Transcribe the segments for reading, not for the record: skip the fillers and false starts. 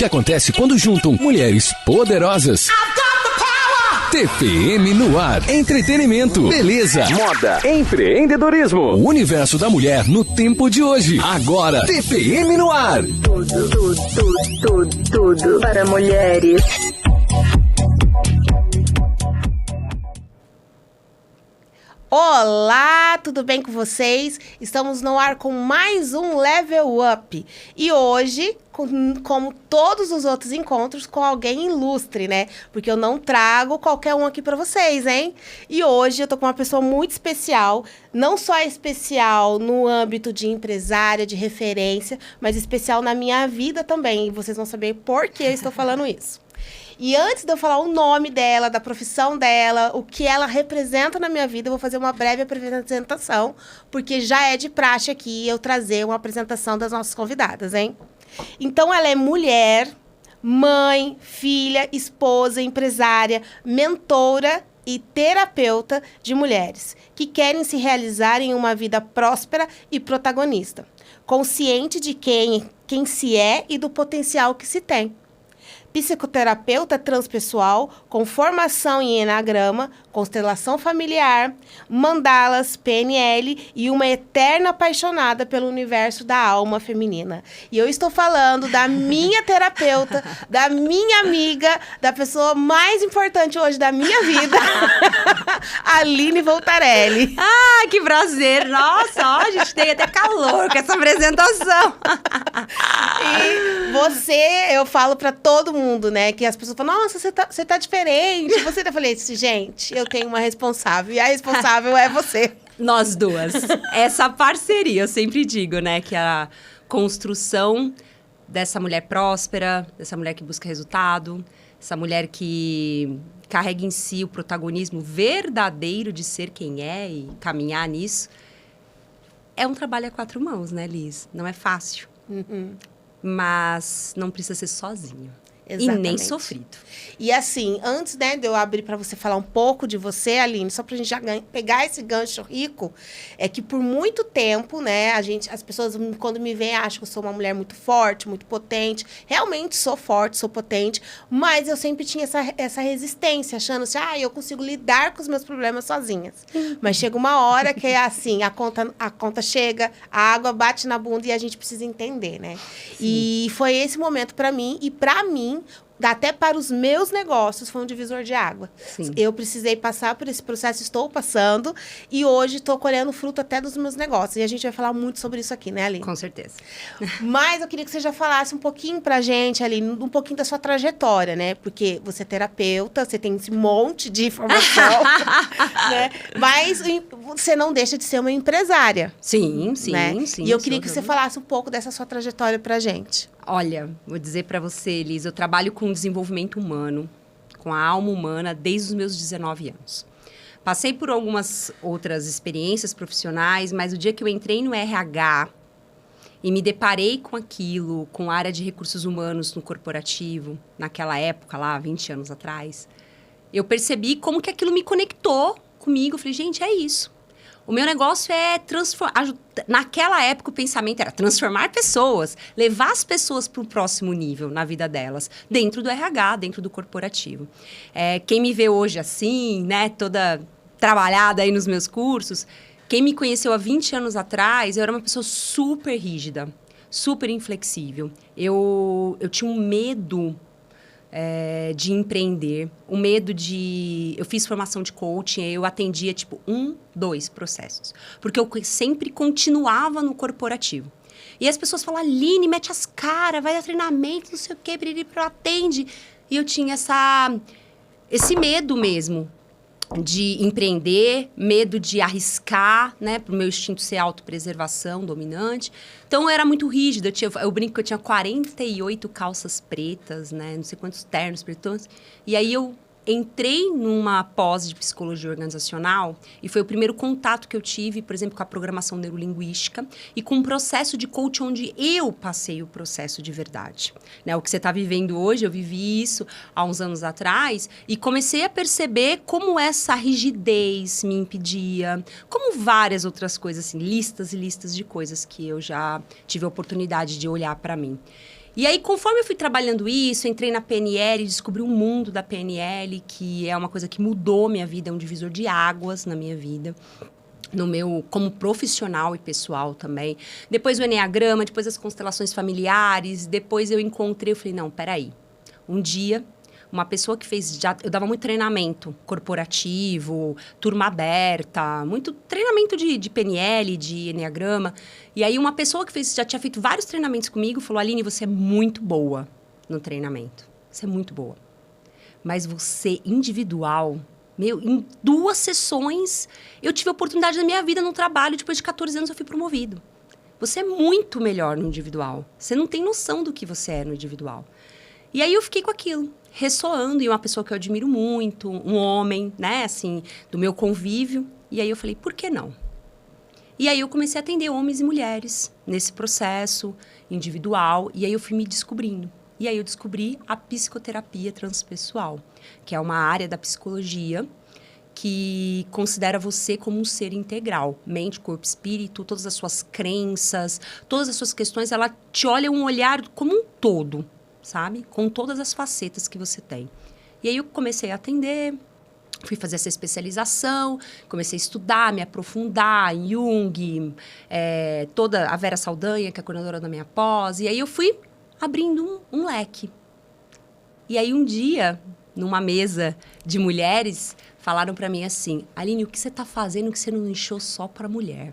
que acontece quando juntam mulheres poderosas. TPM no ar. Entretenimento, beleza, moda, empreendedorismo. O universo da mulher no tempo de hoje. Agora, TPM no ar. Tudo para mulheres. Olá, tudo bem com vocês? Estamos no ar com mais um Level Up. E hoje, como todos os outros encontros, com alguém ilustre, né? Porque eu não trago qualquer um aqui pra vocês, hein? E hoje eu tô com uma pessoa muito especial. Não só especial no âmbito de empresária, de referência, mas especial na minha vida também. E vocês vão saber por que eu estou falando isso. E antes de eu falar o nome dela, da profissão dela, o que ela representa na minha vida, eu vou fazer uma breve apresentação, porque já é de praxe aqui eu trazer uma apresentação das nossas convidadas, hein? Então, ela é mulher, mãe, filha, esposa, empresária, mentora e terapeuta de mulheres que querem se realizar em uma vida próspera e protagonista, consciente de quem se é e do potencial que se tem. Psicoterapeuta transpessoal, com formação em enagrama, constelação familiar, mandalas, PNL e uma eterna apaixonada pelo universo da alma feminina. E eu estou falando da minha terapeuta, da minha amiga, da pessoa mais importante hoje da minha vida, Aline Voltarelli. Ah, que prazer! Nossa, ó, a gente tem até calor com essa apresentação. E você, eu falo pra todo mundo, né? Que as pessoas falam, nossa, você tá diferente. Eu falei, gente, eu tenho uma responsável. E a responsável é você. Nós duas. Essa parceria, eu sempre digo, né? Que a construção dessa mulher próspera, dessa mulher que busca resultado, essa mulher que carrega em si o protagonismo verdadeiro de ser quem é e caminhar nisso, é um trabalho a quatro mãos, né, Liz? Não é fácil. Uhum. Mas não precisa ser sozinho. Exatamente. E nem sofrido. E assim, antes, né, de eu abrir para você falar um pouco de você, Aline, só pra gente já pegar esse gancho rico, é que por muito tempo, né, as pessoas quando me veem acham que eu sou uma mulher muito forte, muito potente. Realmente sou forte, sou potente, mas eu sempre tinha essa resistência, achando assim, eu consigo lidar com os meus problemas sozinhas. Mas chega uma hora que é assim, a conta chega, a água bate na bunda e a gente precisa entender, né? Sim. E foi esse momento para mim, e para mim, até para os meus negócios, foi um divisor de água. Sim. Eu precisei passar por esse processo, estou passando, e hoje estou colhendo fruto até dos meus negócios. E a gente vai falar muito sobre isso aqui, né, Aline? Com certeza. Mas eu queria que você já falasse um pouquinho pra gente, Aline, um pouquinho da sua trajetória, né? Porque você é terapeuta, você tem esse monte de informação, né? Mas você não deixa de ser uma empresária. Sim, né? Sim. E eu queria que você falasse um pouco dessa sua trajetória pra gente. Olha, vou dizer para você, Elis, eu trabalho com desenvolvimento humano, com a alma humana, desde os meus 19 anos. Passei por algumas outras experiências profissionais, mas o dia que eu entrei no RH e me deparei com aquilo, com a área de recursos humanos no corporativo, naquela época lá, 20 anos atrás, eu percebi como que aquilo me conectou comigo. Eu falei, gente, é isso. O meu negócio é transformar... Naquela época, o pensamento era transformar pessoas, levar as pessoas para o próximo nível na vida delas, dentro do RH, dentro do corporativo. Quem me vê hoje assim, né, toda trabalhada aí nos meus cursos, quem me conheceu há 20 anos atrás, eu era uma pessoa super rígida, super inflexível. Eu tinha um medo... de empreender, o medo de... Eu fiz formação de coaching, eu atendia, 2 processos. Porque eu sempre continuava no corporativo. E as pessoas falam, Aline, mete as caras, vai dar treinamento, não sei o quê, atende. E eu tinha esse medo mesmo de empreender, medo de arriscar, né? Pro meu instinto ser autopreservação, dominante. Então, eu era muito rígida. Eu brinco que eu tinha 48 calças pretas, né? Não sei quantos ternos pretos. E aí, eu entrei numa pós de psicologia organizacional e foi o primeiro contato que eu tive, por exemplo, com a programação neurolinguística e com um processo de coaching onde eu passei o processo de verdade. Né? O que você está vivendo hoje, eu vivi isso há uns anos atrás e comecei a perceber como essa rigidez me impedia, como várias outras coisas, assim, listas e listas de coisas que eu já tive a oportunidade de olhar para mim. E aí, conforme eu fui trabalhando isso, entrei na PNL, descobri um mundo da PNL, que é uma coisa que mudou minha vida, é um divisor de águas na minha vida. No meu, como profissional e pessoal também. Depois o Eneagrama, depois as constelações familiares, depois eu encontrei, eu falei, não, peraí. Um dia, uma pessoa que fez, eu dava muito treinamento corporativo, turma aberta, muito treinamento de PNL, de Eneagrama. E aí uma pessoa que fez, já tinha feito vários treinamentos comigo, falou, Aline, você é muito boa no treinamento. Você é muito boa. Mas você, individual... em 2 sessões, eu tive a oportunidade da minha vida no trabalho. Depois de 14 anos, eu fui promovido. Você é muito melhor no individual. Você não tem noção do que você é no individual. E aí, eu fiquei com aquilo, ressoando. E uma pessoa que eu admiro muito, um homem, né, assim, do meu convívio. E aí, eu falei, por que não? E aí, eu comecei a atender homens e mulheres nesse processo individual. E aí, eu fui me descobrindo. E aí eu descobri a psicoterapia transpessoal, que é uma área da psicologia que considera você como um ser integral. Mente, corpo, espírito, todas as suas crenças, todas as suas questões, ela te olha um olhar como um todo, sabe? Com todas as facetas que você tem. E aí eu comecei a atender, fui fazer essa especialização, comecei a estudar, me aprofundar em Jung, toda a Vera Saldanha, que é a coordenadora da minha pós. E aí eu fui abrindo um leque. E aí, um dia, numa mesa de mulheres, falaram para mim assim, Aline, o que você está fazendo que você não nichou só para mulher?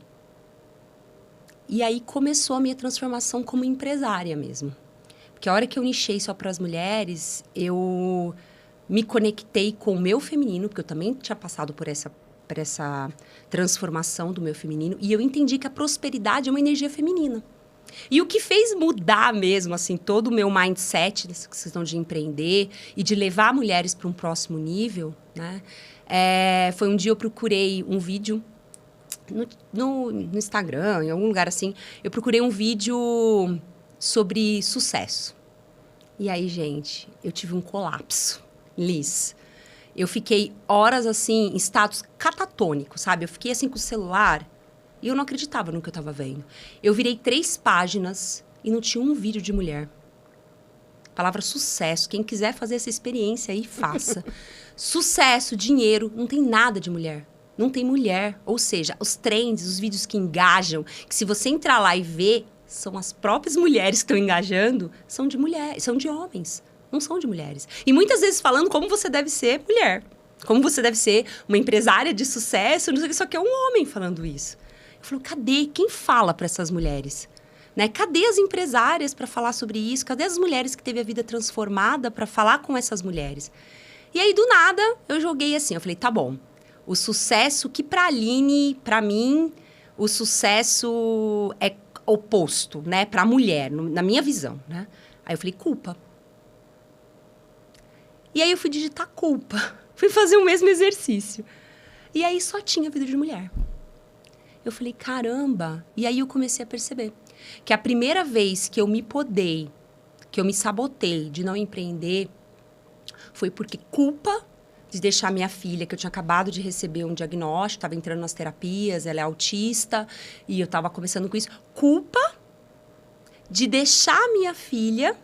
E aí, começou a minha transformação como empresária mesmo. Porque a hora que eu nichei só para as mulheres, eu me conectei com o meu feminino, porque eu também tinha passado por essa transformação do meu feminino, e eu entendi que a prosperidade é uma energia feminina. E o que fez mudar mesmo, assim, todo o meu mindset dessa questão de empreender e de levar mulheres para um próximo nível, né? Foi um dia eu procurei um vídeo no Instagram, em algum lugar assim. Eu procurei um vídeo sobre sucesso. E aí, gente, eu tive um colapso, Liz. Eu fiquei horas, assim, em status catatônico, sabe? Eu fiquei, assim, com o celular... E eu não acreditava no que eu estava vendo. Eu virei 3 páginas e não tinha um vídeo de mulher. Palavra sucesso. Quem quiser fazer essa experiência aí, faça. Sucesso, dinheiro, não tem nada de mulher. Não tem mulher. Ou seja, os trends, os vídeos que engajam, que se você entrar lá e ver, são as próprias mulheres que estão engajando, são de mulheres, são de homens, não são de mulheres. E muitas vezes falando como você deve ser mulher. Como você deve ser uma empresária de sucesso, não sei o que, só que é um homem falando isso. Eu falo, cadê? Quem fala para essas mulheres? Né? Cadê as empresárias para falar sobre isso? Cadê as mulheres que teve a vida transformada para falar com essas mulheres? E aí, do nada, eu joguei assim. Eu falei, tá bom. O sucesso que para a Aline, para mim, o sucesso é oposto, né? Para a mulher, na minha visão, né? Aí eu falei, culpa. E aí eu fui digitar culpa. Fui fazer o mesmo exercício. E aí só tinha vida de mulher. Eu falei, caramba. E aí eu comecei a perceber que a primeira vez que eu me podei, que eu me sabotei de não empreender, foi porque culpa de deixar minha filha, que eu tinha acabado de receber um diagnóstico, estava entrando nas terapias, ela é autista, e eu estava começando com isso. Culpa de deixar a minha filha,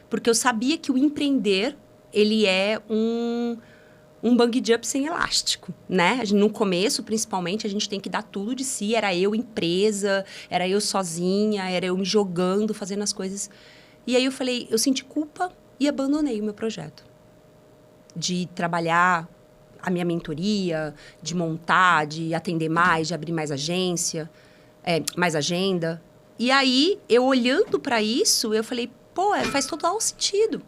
porque eu sabia que o empreender, ele é um bungee jump sem elástico, né? No começo, principalmente, a gente tem que dar tudo de si. Era eu empresa, era eu sozinha, era eu me jogando, fazendo as coisas. E aí eu falei, eu senti culpa e abandonei o meu projeto. De trabalhar a minha mentoria, de montar, de atender mais, de abrir mais agência, mais agenda. E aí, eu olhando para isso, eu falei, pô, faz total sentido.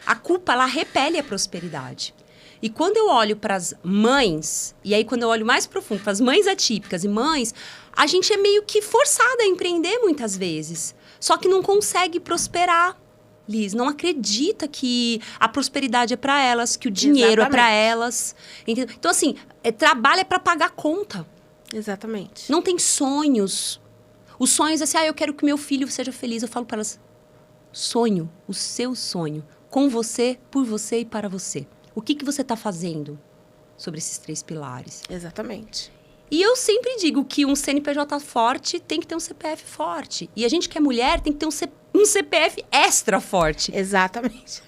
A culpa, ela repele a prosperidade. E quando eu olho para as mães, e aí quando eu olho mais profundo para as mães atípicas e mães, a gente é meio que forçada a empreender muitas vezes. Só que não consegue prosperar, Liz. Não acredita que a prosperidade é para elas, que o dinheiro é para elas. Entendeu? Então, assim, trabalho é para pagar conta. Exatamente. Não tem sonhos. Os sonhos, assim, eu quero que meu filho seja feliz. Eu falo para elas, sonho, o seu sonho, com você, por você e para você. O que você está fazendo sobre esses 3 pilares? Exatamente. E eu sempre digo que um CNPJ forte tem que ter um CPF forte. E a gente que é mulher tem que ter um CPF extra forte. Exatamente.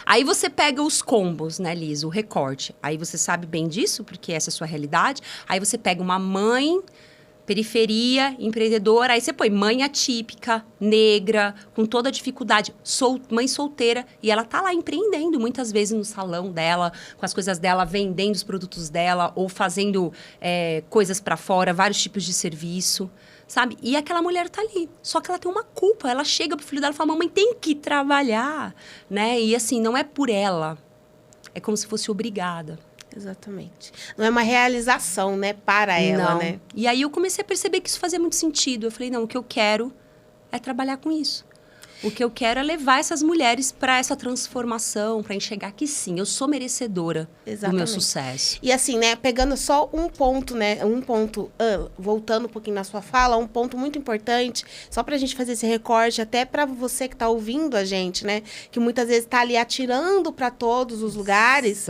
Aí você pega os combos, né, Liz? O recorte. Aí você sabe bem disso, porque essa é a sua realidade. Aí você pega uma mãe, periferia, empreendedora. Aí você põe mãe atípica, negra, com toda a dificuldade. Mãe solteira. E ela tá lá empreendendo, muitas vezes no salão dela, com as coisas dela, vendendo os produtos dela, ou fazendo coisas pra fora, vários tipos de serviço. Sabe? E aquela mulher tá ali. Só que ela tem uma culpa. Ela chega pro filho dela e fala, mamãe, tem que trabalhar, né? E assim, não é por ela. É como se fosse obrigada. Exatamente. Não é uma realização, né? Para ela, Não. né? E aí eu comecei a perceber que isso fazia muito sentido. Eu falei, não, o que eu quero é trabalhar com isso. O que eu quero é levar essas mulheres para essa transformação, para enxergar que sim, eu sou merecedora do meu sucesso. E assim, né, pegando só um ponto, né, voltando um pouquinho na sua fala, um ponto muito importante, só pra gente fazer esse recorte, até para você que tá ouvindo a gente, né, que muitas vezes tá ali atirando para todos os lugares.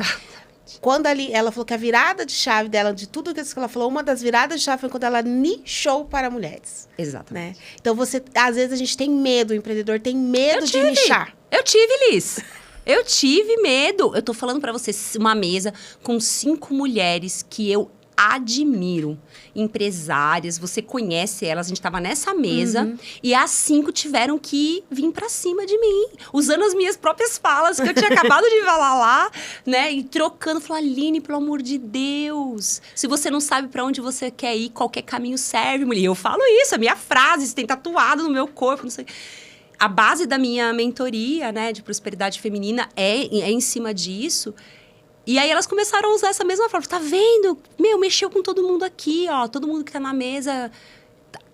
Quando ela falou que a virada de chave dela, de tudo isso que ela falou, uma das viradas de chave foi quando ela nichou para mulheres. Exatamente. Né? Então, às vezes a gente tem medo, o empreendedor tem medo de nichar. Eu tive, Liz. Eu tive medo. Eu tô falando pra você, uma mesa com 5 mulheres que eu admiro. Empresárias, você conhece elas, a gente tava nessa mesa e as 5 tiveram que vir pra cima de mim, usando as minhas próprias falas, que eu tinha acabado de falar lá, né? E trocando, falou, Aline, pelo amor de Deus, se você não sabe pra onde você quer ir, qualquer caminho serve, mulher. Eu falo isso, a minha frase, isso tem tatuado no meu corpo, não sei. A base da minha mentoria, né, de prosperidade feminina é em cima disso. E aí elas começaram a usar essa mesma forma. Tá vendo? Mexeu com todo mundo aqui, ó. Todo mundo que tá na mesa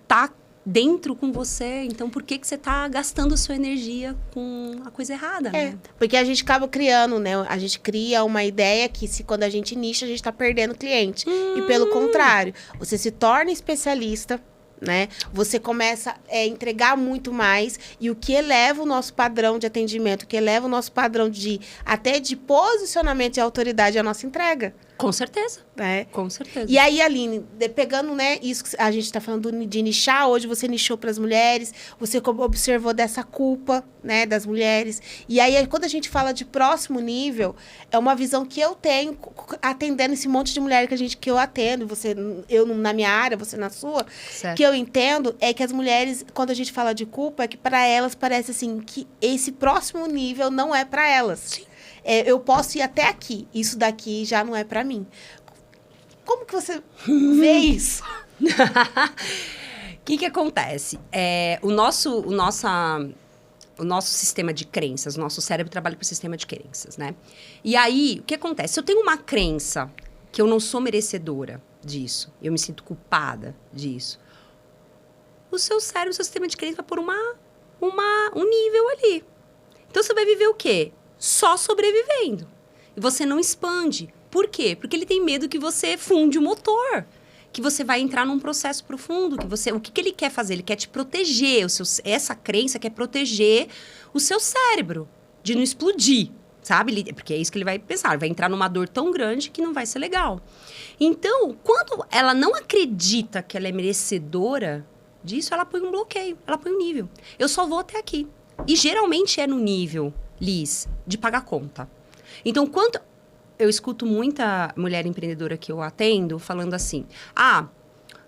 tá dentro com você. Então, por que você tá gastando a sua energia com a coisa errada, né? Porque a gente acaba criando, né? A gente cria uma ideia que quando a gente nicha, a gente tá perdendo cliente. E pelo contrário, você se torna especialista, né? Você começa a entregar muito mais e o que eleva o nosso padrão de atendimento, o que eleva o nosso padrão até de posicionamento e autoridade é a nossa entrega. Com certeza. Né? Com certeza. E aí, Aline, pegando, né, isso que a gente está falando de nichar, hoje você nichou para as mulheres, você observou dessa culpa, né, das mulheres. E aí, quando a gente fala de próximo nível, é uma visão que eu tenho atendendo esse monte de mulher que eu atendo, eu na minha área, você na sua, certo. Que eu entendo é que as mulheres, quando a gente fala de culpa, é que para elas parece assim, que esse próximo nível não é para elas. Sim. Eu posso ir até aqui, isso daqui já não é para mim. Como que você vê isso? O que acontece? O nosso sistema de crenças, o nosso cérebro trabalha com o sistema de crenças, né? E aí, o que acontece? Se eu tenho uma crença que eu não sou merecedora disso, eu me sinto culpada disso, o seu cérebro, o seu sistema de crença vai por um nível ali. Então, você vai viver o quê? Só sobrevivendo. E você não expande. Por quê? Porque ele tem medo que você funde o motor. Que você vai entrar num processo profundo. O que ele quer fazer? Ele quer te proteger. Essa crença quer proteger o seu cérebro. De não explodir, sabe? Porque é isso que ele vai pensar. Ele vai entrar numa dor tão grande que não vai ser legal. Então, quando ela não acredita que ela é merecedora disso, ela põe um bloqueio. Ela põe um nível. Eu só vou até aqui. E geralmente é no nível, Liz, de pagar conta. Então, eu escuto muita mulher empreendedora que eu atendo falando assim,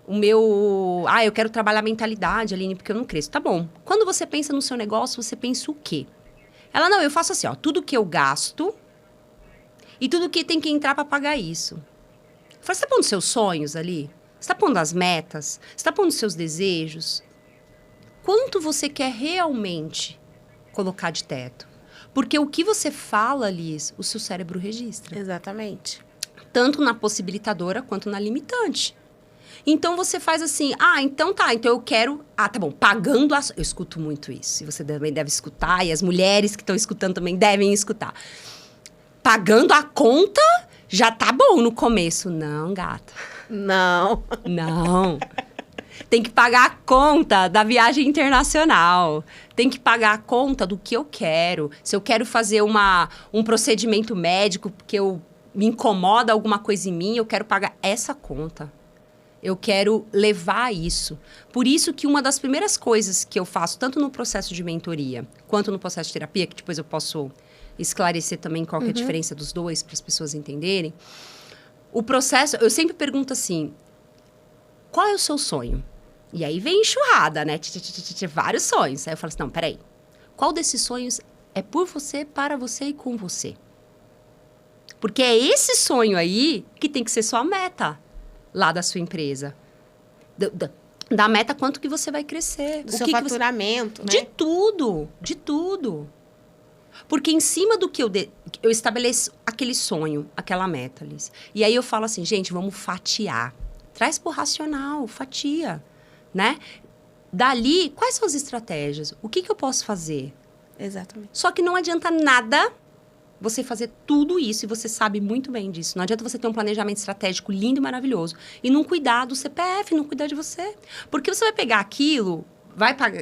eu quero trabalhar a mentalidade, Aline, porque eu não cresço. Tá bom. Quando você pensa no seu negócio, você pensa o quê? Ela, não, eu faço assim, ó, tudo que eu gasto e tudo que tem que entrar para pagar isso. Eu falo, você tá pondo seus sonhos ali? Você tá pondo as metas? Você tá pondo seus desejos? Quanto você quer realmente colocar de teto? Porque o que você fala, Liz, o seu cérebro registra. Exatamente. Tanto na possibilitadora quanto na limitante. Então, você faz assim, então eu quero... tá bom, pagando Eu escuto muito isso, e você também deve escutar, e as mulheres que estão escutando também devem escutar. Pagando a conta, já tá bom no começo. Não, gata. Não. Tem que pagar a conta da viagem internacional. Tem que pagar a conta do que eu quero. Se eu quero fazer um procedimento médico porque me incomoda alguma coisa em mim, eu quero pagar essa conta. Eu quero levar isso. Por isso que uma das primeiras coisas que eu faço, tanto no processo de mentoria, quanto no processo de terapia, que depois eu posso esclarecer também qual que é a diferença dos dois, para as pessoas entenderem. O processo, eu sempre pergunto assim, qual é o seu sonho? E aí vem enxurrada, né? Vários sonhos. Aí eu falo assim, não, peraí. Qual desses sonhos é por você, para você e com você? Porque é esse sonho aí que tem que ser sua meta lá da sua empresa. Da meta, quanto que você vai crescer. Do seu faturamento, né? De tudo, de tudo. Porque em cima do que eu estabeleço aquele sonho, aquela meta, Liz. E aí eu falo assim, gente, vamos fatiar. Traz pro racional, fatia, né? Dali, quais são as estratégias? O que eu posso fazer? Exatamente. Só que não adianta nada você fazer tudo isso, e você sabe muito bem disso. Não adianta você ter um planejamento estratégico lindo e maravilhoso e não cuidar do CPF, não cuidar de você. Porque você vai pegar aquilo,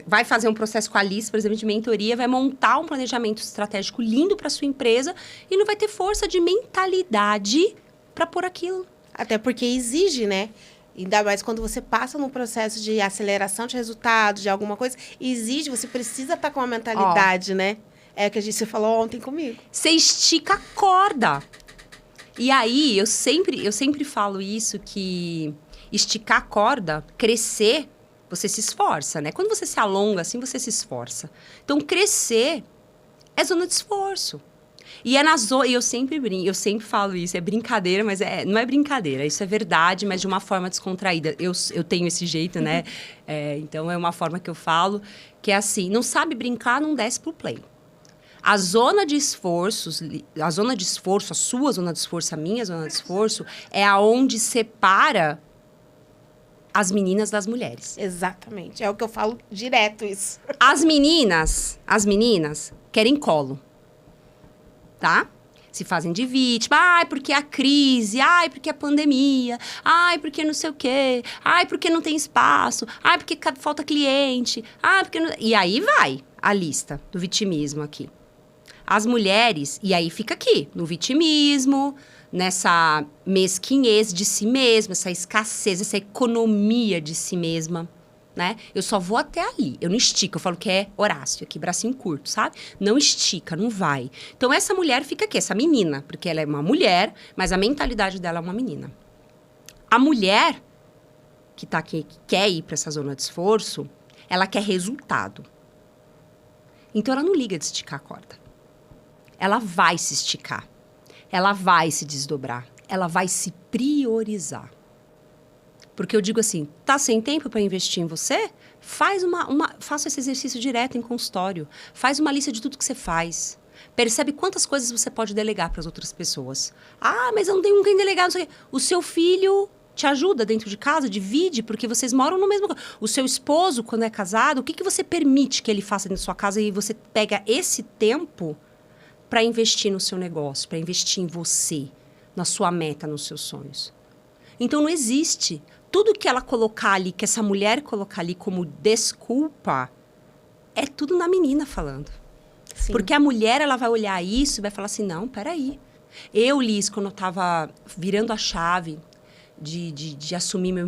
vai fazer um processo com a Alice, por exemplo, de mentoria, vai montar um planejamento estratégico lindo para sua empresa e não vai ter força de mentalidade para pôr aquilo. Até porque exige, né? Ainda mais quando você passa num processo de aceleração de resultados, de alguma coisa, exige, você precisa estar com uma mentalidade, né? É o que você falou ontem comigo. Você estica a corda. E aí, eu sempre falo isso, que esticar a corda, crescer, você se esforça, né? Quando você se alonga assim, você se esforça. Então, crescer é zona de esforço. E é na zona, e eu sempre falo isso, é brincadeira, mas não é brincadeira, isso é verdade, mas de uma forma descontraída. Eu tenho esse jeito, né? Então, é uma forma que eu falo, que é assim, não sabe brincar, não desce pro play. A zona de esforço, a sua zona de esforço, a minha zona de esforço, é aonde separa as meninas das mulheres. Exatamente, é o que eu falo direto isso. As meninas querem colo, tá? Se fazem de vítima, ai, porque a crise, ai, porque a pandemia, ai, porque não sei o quê, ai, porque não tem espaço, ai, porque falta cliente, ai, porque não... E aí vai a lista do vitimismo aqui. As mulheres, e aí fica aqui, no vitimismo, nessa mesquinhez de si mesma, essa escassez, essa economia de si mesma, né? Eu só vou até ali, eu não estico, eu falo que é Horácio aqui, bracinho curto, sabe? Não estica, não vai. Então, essa mulher fica aqui, essa menina, porque ela é uma mulher, mas a mentalidade dela é uma menina. A mulher que tá aqui, que quer ir para essa zona de esforço, ela quer resultado. Então, ela não liga de esticar a corda. Ela vai se esticar, ela vai se desdobrar, ela vai se priorizar. Porque eu digo assim, tá sem tempo para investir em você? Faça esse exercício direto em consultório. Faz uma lista de tudo que você faz. Percebe quantas coisas você pode delegar para as outras pessoas. Ah, mas eu não tenho com quem delegar, não sei o quê. O seu filho te ajuda dentro de casa, divide, porque vocês moram no mesmo... O seu esposo, quando é casado, o que você permite que ele faça dentro da sua casa e você pega esse tempo para investir no seu negócio, para investir em você, na sua meta, nos seus sonhos. Então, não existe. Tudo que ela colocar ali, que essa mulher colocar ali como desculpa, é tudo na menina falando. Sim. Porque a mulher, ela vai olhar isso e vai falar assim, não, peraí. Eu, Liz, quando eu estava virando a chave de assumir meu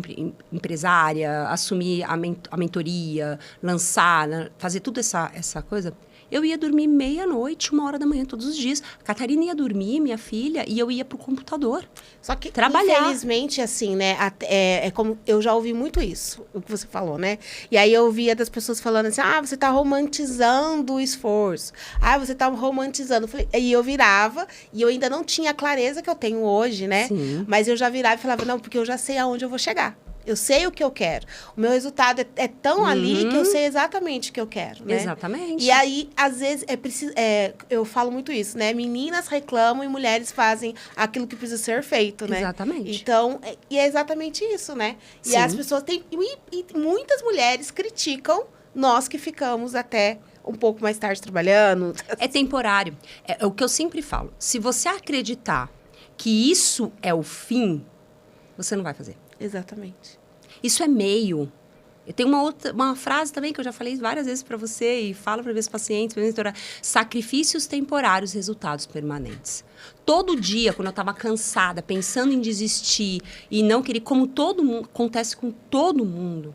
empresária, assumir a mentoria, lançar, né, fazer tudo essa coisa... Eu ia dormir 12:00, 1h da manhã, todos os dias. A Catarina ia dormir, minha filha, e eu ia pro computador. Só que, trabalhar. Infelizmente, assim, né? É como eu já ouvi muito isso, o que você falou, né? E aí eu ouvia das pessoas falando assim, você tá romantizando o esforço. Você tá romantizando. E eu virava, e eu ainda não tinha a clareza que eu tenho hoje, né? Sim. Mas eu já virava e falava, não, porque eu já sei aonde eu vou chegar. Eu sei o que eu quero. O meu resultado é tão ali que eu sei exatamente o que eu quero, né? Exatamente. E aí, às vezes, eu falo muito isso, né? Meninas reclamam e mulheres fazem aquilo que precisa ser feito, né? Exatamente. Então, e é exatamente isso, né? E Sim. as pessoas têm... E muitas mulheres criticam nós que ficamos até um pouco mais tarde trabalhando. É temporário. É o que eu sempre falo. Se você acreditar que isso é o fim, você não vai fazer. Exatamente. Isso é meio. Eu tenho uma frase também que eu já falei várias vezes para você e falo para meus pacientes, pra minha mentora, sacrifícios temporários, resultados permanentes. Todo dia, quando eu estava cansada, pensando em desistir e não querer, como todo mundo, acontece com todo mundo,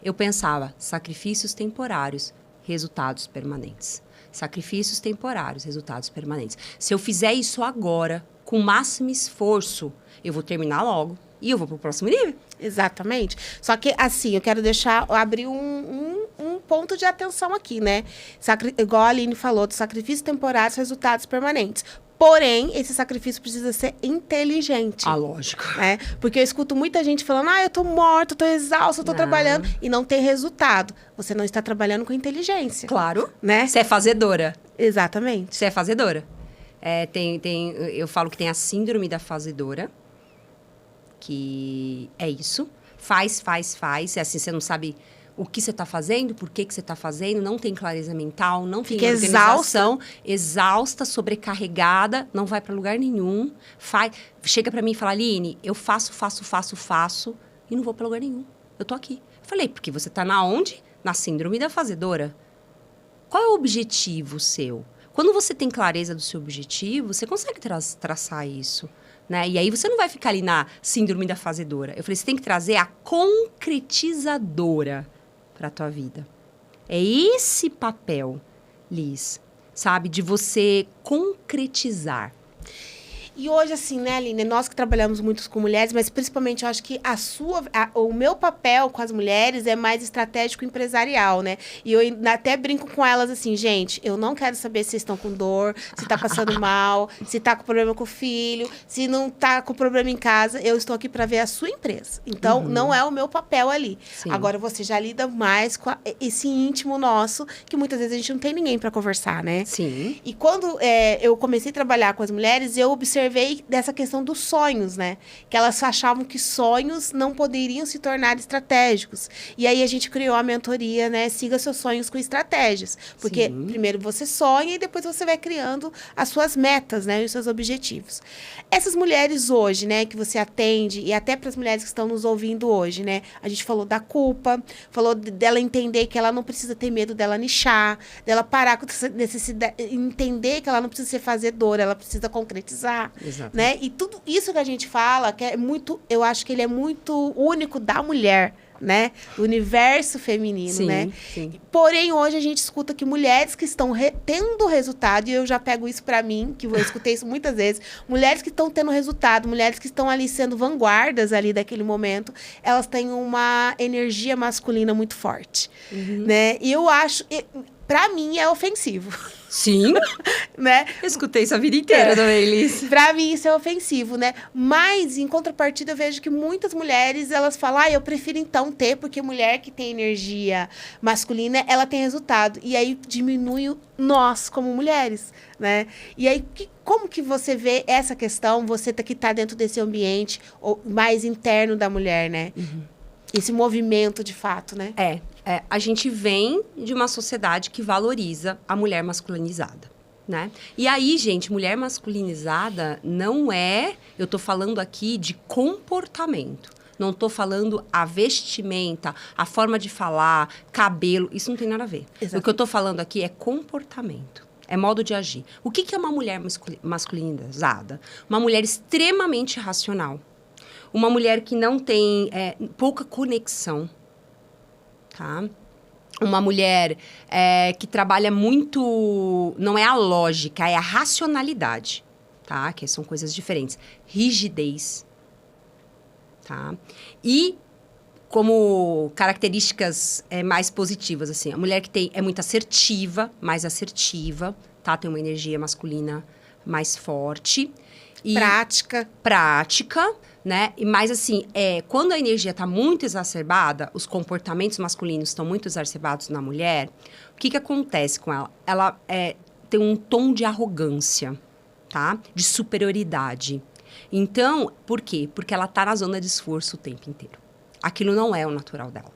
eu pensava, sacrifícios temporários, resultados permanentes. Sacrifícios temporários, resultados permanentes. Se eu fizer isso agora, com o máximo esforço, eu vou terminar logo e eu vou para o próximo nível. Exatamente. Só que, assim, eu quero abrir um ponto de atenção aqui, né? Igual a Aline falou, dos sacrifícios temporários, resultados permanentes. Porém, esse sacrifício precisa ser inteligente. Ah, lógico. Né? Porque eu escuto muita gente falando, eu tô morta, eu tô exausta, eu tô trabalhando, e não tem resultado. Você não está trabalhando com inteligência. Claro. Né? Você é fazedora. Exatamente. Você é fazedora. Eu falo que tem a síndrome da fazedora, que é isso. Faz. É assim, você não sabe o que você está fazendo, por que você está fazendo, não tem clareza mental, não tem organização, exausta, sobrecarregada, não vai para lugar nenhum. Chega para mim e fala, Aline, eu faço e não vou para lugar nenhum. Eu tô aqui. Eu falei, porque você está na onde? Na síndrome da fazedora. Qual é o objetivo seu? Quando você tem clareza do seu objetivo, você consegue traçar isso. Né? E aí você não vai ficar ali na síndrome da fazedora. Eu falei, você tem que trazer a concretizadora para a tua vida. É esse papel, Liz, sabe? De você concretizar. E hoje, assim, né, Aline, nós que trabalhamos muito com mulheres, mas principalmente eu acho que o meu papel com as mulheres é mais estratégico empresarial, né? E eu até brinco com elas assim, gente, eu não quero saber se vocês estão com dor, se tá passando mal, se tá com problema com o filho, se não tá com problema em casa, eu estou aqui para ver a sua empresa. Então, não é o meu papel ali. Sim. Agora, você já lida mais com esse íntimo nosso, que muitas vezes a gente não tem ninguém para conversar, né? Sim. E quando eu comecei a trabalhar com as mulheres, eu observei dessa questão dos sonhos, né? Que elas achavam que sonhos não poderiam se tornar estratégicos. E aí a gente criou a mentoria, né? Siga seus sonhos com estratégias. Porque primeiro você sonha e depois você vai criando as suas metas, né? E os seus objetivos. Essas mulheres hoje, né? Que você atende, e até para as mulheres que estão nos ouvindo hoje, né? A gente falou da culpa, falou dela entender que ela não precisa ter medo dela nichar, dela parar com essa necessidade, entender que ela não precisa ser fazedora, ela precisa concretizar. Exato. Né? E tudo isso que a gente fala, que é muito, eu acho que ele é muito único da mulher, né? Do universo feminino, né? Sim. Porém, hoje a gente escuta que mulheres que estão tendo resultado, e eu já pego isso pra mim, que eu escutei isso muitas vezes, mulheres que estão tendo resultado, mulheres que estão ali sendo vanguardas ali daquele momento, elas têm uma energia masculina muito forte, né? E eu acho, pra mim, é ofensivo. Sim. Né? Eu escutei isso a vida inteira também, Liz. Pra mim, isso é ofensivo, né? Mas, em contrapartida, eu vejo que muitas mulheres, elas falam, eu prefiro então ter, porque mulher que tem energia masculina, ela tem resultado. E aí, diminui nós, como mulheres, né? E aí, como que você vê essa questão, você que tá dentro desse ambiente mais interno da mulher, né? Esse movimento, de fato, né? A gente vem de uma sociedade que valoriza a mulher masculinizada, né? E aí, gente, mulher masculinizada não é... Eu tô falando aqui de comportamento. Não tô falando a vestimenta, a forma de falar, cabelo. Isso não tem nada a ver. Exatamente. O que eu tô falando aqui é comportamento. É modo de agir. O que é uma mulher masculinizada? Uma mulher extremamente racional. Uma mulher que não tem pouca conexão. Tá? Uma mulher que trabalha muito... Não é a lógica, é a racionalidade. Tá? Que são coisas diferentes. Rigidez. Tá? E como características mais positivas, assim, a mulher que é muito assertiva, mais assertiva, tá? Tem uma energia masculina mais forte. E prática, né? E mais assim, quando a energia está muito exacerbada, os comportamentos masculinos estão muito exacerbados na mulher, o que acontece com ela? Ela tem um tom de arrogância, tá? De superioridade. Então, por quê? Porque ela está na zona de esforço o tempo inteiro. Aquilo não é o natural dela.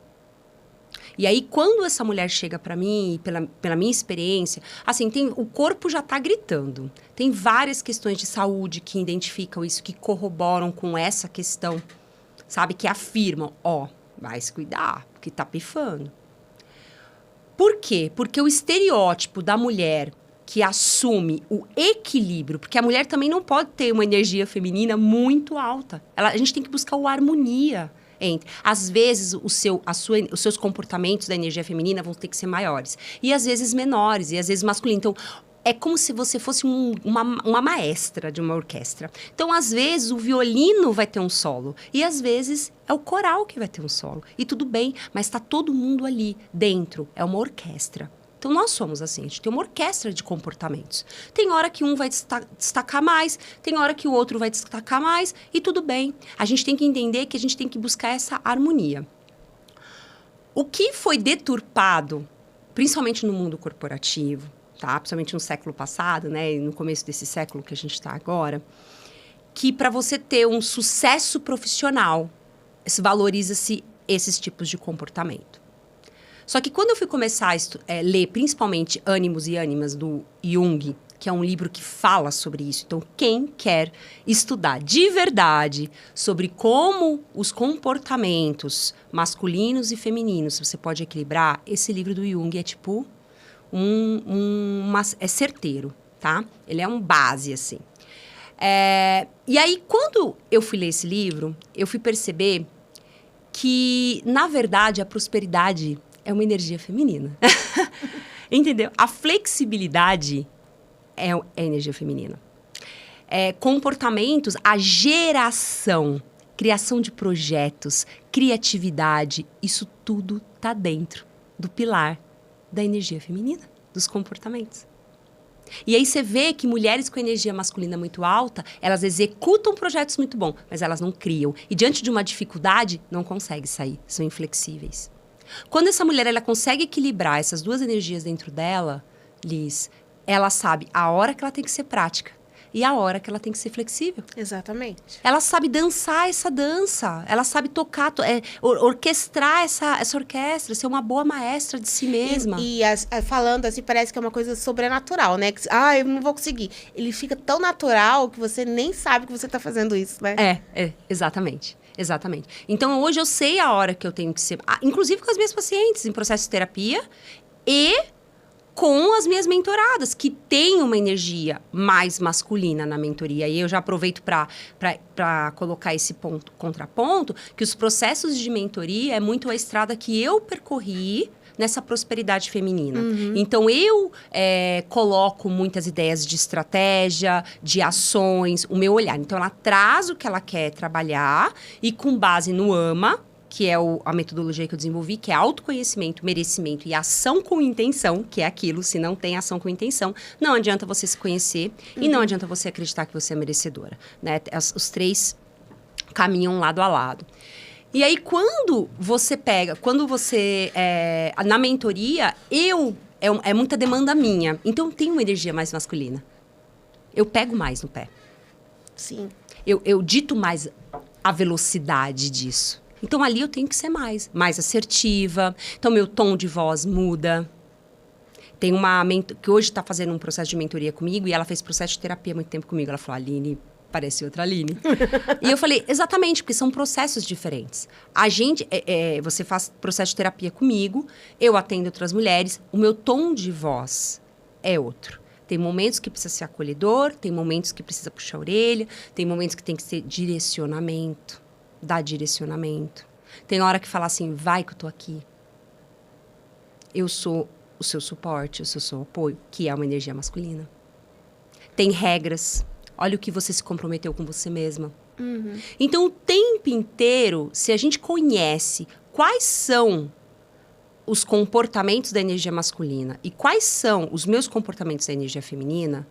E aí, quando essa mulher chega para mim, pela minha experiência, assim, o corpo já está gritando. Tem várias questões de saúde que identificam isso, que corroboram com essa questão, sabe? Que afirmam, vai se cuidar, porque tá pifando. Por quê? Porque o estereótipo da mulher que assume o equilíbrio, porque a mulher também não pode ter uma energia feminina muito alta. A gente tem que buscar a harmonia entre. Às vezes, os seus comportamentos da energia feminina vão ter que ser maiores. E às vezes menores, e às vezes masculinos. Então, é como se você fosse uma maestra de uma orquestra. Então, às vezes, o violino vai ter um solo. E às vezes, é o coral que vai ter um solo. E tudo bem, mas está todo mundo ali dentro. É uma orquestra. Então, nós somos assim, a gente tem uma orquestra de comportamentos. Tem hora que um vai destacar mais, tem hora que o outro vai destacar mais, e tudo bem. A gente tem que entender que a gente tem que buscar essa harmonia. O que foi deturpado, principalmente no mundo corporativo, tá? Principalmente no século passado, né? E no começo desse século que a gente está agora, que para você ter um sucesso profissional, valoriza-se esses tipos de comportamento. Só que quando eu fui começar a ler, principalmente Ânimos e Ânimas, do Jung, que é um livro que fala sobre isso. Então, quem quer estudar de verdade sobre como os comportamentos masculinos e femininos você pode equilibrar, esse livro do Jung é tipo é certeiro, tá? Ele é um base, assim. E aí, quando eu fui ler esse livro, eu fui perceber que, na verdade, a prosperidade é uma energia feminina. Entendeu? A flexibilidade é energia feminina. Comportamentos, a geração, criação de projetos, criatividade, isso tudo está dentro do pilar da energia feminina, dos comportamentos. E aí você vê que mulheres com energia masculina muito alta, elas executam projetos muito bons, mas elas não criam. E diante de uma dificuldade, não conseguem sair, são inflexíveis. Quando essa mulher ela consegue equilibrar essas duas energias dentro dela, Liz, ela sabe a hora que ela tem que ser prática e a hora que ela tem que ser flexível. Exatamente. Ela sabe dançar essa dança, ela sabe tocar, orquestrar essa orquestra, ser uma boa maestra de si mesma. E falando assim, parece que é uma coisa sobrenatural, né? Que, eu não vou conseguir. Ele fica tão natural que você nem sabe que você está fazendo isso, né? Exatamente. Exatamente. Então, hoje eu sei a hora que eu tenho que ser... inclusive com as minhas pacientes em processo de terapia e com as minhas mentoradas, que têm uma energia mais masculina na mentoria. E eu já aproveito para colocar esse contraponto, que os processos de mentoria é muito a estrada que eu percorri nessa prosperidade feminina. Uhum. Então, eu coloco muitas ideias de estratégia, de ações, o meu olhar. Então, ela traz o que ela quer trabalhar e com base no AMA, que é a metodologia que eu desenvolvi, que é autoconhecimento, merecimento e ação com intenção, que é aquilo, se não tem ação com intenção, não adianta você se conhecer e não adianta você acreditar que você é merecedora, né? Os três caminham lado a lado. E aí, quando você na mentoria, é muita demanda minha. Então, eu tenho uma energia mais masculina. Eu pego mais no pé. Sim. Eu dito mais a velocidade disso. Então, ali eu tenho que ser mais assertiva. Então, meu tom de voz muda. Tem uma que hoje está fazendo um processo de mentoria comigo e ela fez processo de terapia há muito tempo comigo. Ela falou, Aline, parece outra Aline. E eu falei, exatamente, porque são processos diferentes. A gente, você faz processo de terapia comigo, eu atendo outras mulheres, o meu tom de voz é outro. Tem momentos que precisa ser acolhedor, tem momentos que precisa puxar a orelha, tem momentos que tem que ser direcionamento, dar direcionamento. Tem hora que fala assim, vai que eu tô aqui. Eu sou o seu suporte, eu sou o seu apoio, que é uma energia masculina. Tem regras. Olha o que você se comprometeu com você mesma. Uhum. Então, o tempo inteiro, se a gente conhece quais são os comportamentos da energia masculina e quais são os meus comportamentos da energia feminina,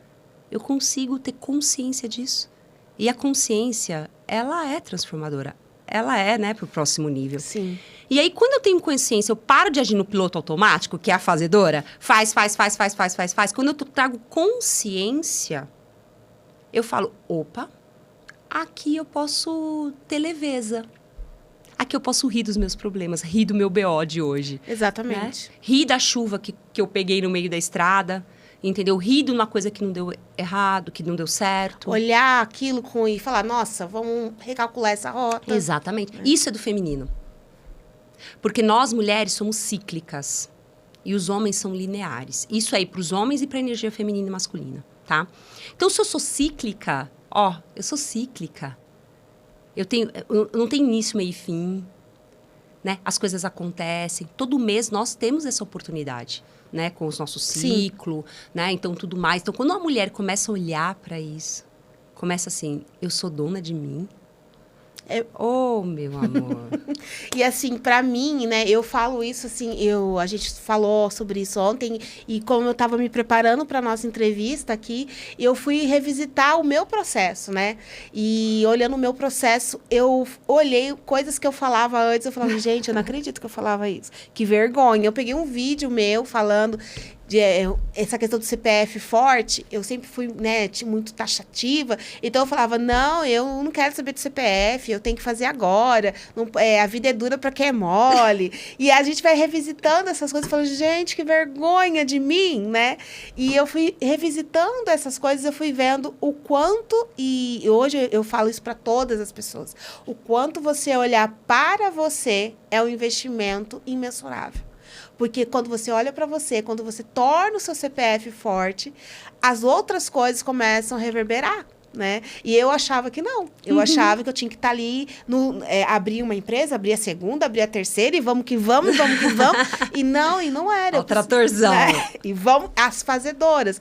eu consigo ter consciência disso. E a consciência, ela é transformadora. Ela é, né, pro próximo nível. Sim. E aí, quando eu tenho consciência, eu paro de agir no piloto automático, que é a fazedora. Faz. Quando eu trago consciência, eu falo, opa, aqui eu posso ter leveza. Aqui eu posso rir dos meus problemas, rir do meu BO de hoje. Exatamente. Né? Rir da chuva que eu peguei no meio da estrada, entendeu? Rir de uma coisa que não deu errado, que não deu certo. Olhar aquilo e falar, nossa, vamos recalcular essa rota. Exatamente. Isso é do feminino. Porque nós, mulheres, somos cíclicas. E os homens são lineares. Isso aí para os homens e para a energia feminina e masculina, tá? Então, se eu sou cíclica, eu sou cíclica. Eu não tenho início, meio e fim, né? As coisas acontecem. Todo mês nós temos essa oportunidade, né? Com os nossos ciclo, né? Então, tudo mais. Então, quando uma mulher começa a olhar para isso, começa assim, eu sou dona de mim. Oh, meu amor. E assim, pra mim, né, eu falo isso assim, a gente falou sobre isso ontem, e como eu tava me preparando pra nossa entrevista aqui, eu fui revisitar o meu processo, né? E olhando o meu processo, eu olhei coisas que eu falava antes, eu falava, gente, eu não acredito que eu falava isso. Que vergonha. Eu peguei um vídeo meu falando essa questão do CPF forte, eu sempre fui, né, muito taxativa, então eu falava, não, eu não quero saber do CPF, eu tenho que fazer agora, não, a vida é dura para quem é mole, e a gente vai revisitando essas coisas, falando, gente, que vergonha de mim, né, e eu fui revisitando essas coisas, eu fui vendo o quanto, e hoje eu falo isso para todas as pessoas, o quanto você olhar para você é um investimento imensurável. Porque quando você olha para você, quando você torna o seu CPF forte, as outras coisas começam a reverberar, né? E eu achava que não. Eu achava que eu tinha que estar ali, abrir uma empresa, abrir a segunda, abrir a terceira, e vamos que vamos, vamos que vamos. E não era. O tratorzão. E vamos, as fazedoras.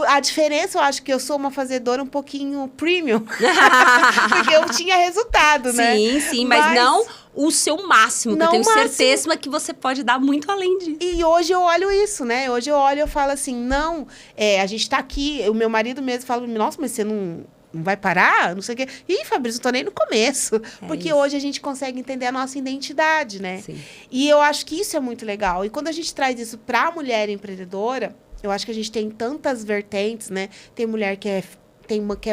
A diferença, eu acho que eu sou uma fazedora um pouquinho premium. Porque eu tinha resultado, né? Sim, mas não o seu máximo, que eu tenho certeza que você pode dar muito além disso. E hoje eu olho isso, né? Hoje eu olho e eu falo assim, não, a gente tá aqui, o meu marido mesmo fala, nossa, mas você não vai parar? Não sei o quê. Ih, Fabrício, eu tô nem no começo. Porque isso. Hoje a gente consegue entender a nossa identidade, né? Sim. E eu acho que isso é muito legal. E quando a gente traz isso pra mulher empreendedora, eu acho que a gente tem tantas vertentes, né? Tem mulher que é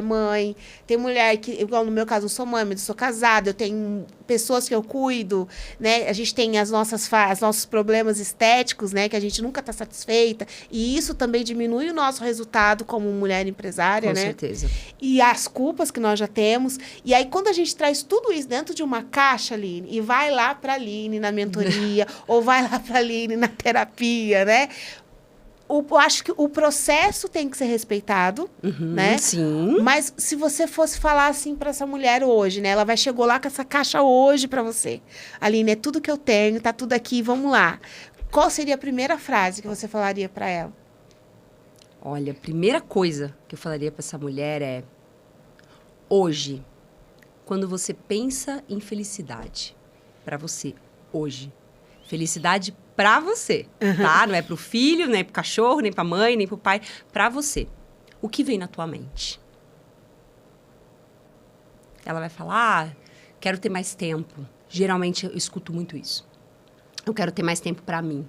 mãe, tem mulher que, igual no meu caso, eu sou mãe, mas eu sou casada, eu tenho pessoas que eu cuido, né? A gente tem os nossos problemas estéticos, né? Que a gente nunca está satisfeita. E isso também diminui o nosso resultado como mulher empresária, né? Com certeza. E as culpas que nós já temos. E aí, quando a gente traz tudo isso dentro de uma caixa, Aline, e vai lá para a Aline na mentoria, ou vai lá para a Aline na terapia, né? Eu acho que o processo tem que ser respeitado, né? Sim. Mas se você fosse falar assim para essa mulher hoje, né? Ela chegou lá com essa caixa hoje para você. Aline, é tudo que eu tenho, tá tudo aqui, vamos lá. Qual seria a primeira frase que você falaria para ela? Olha, a primeira coisa que eu falaria para essa mulher é: hoje, quando você pensa em felicidade, para você, hoje, felicidade para você, tá? Não é pro filho, nem pro cachorro, nem pra mãe, nem pro pai. Para você. O que vem na tua mente? Ela vai falar, quero ter mais tempo. Geralmente, eu escuto muito isso. Eu quero ter mais tempo para mim.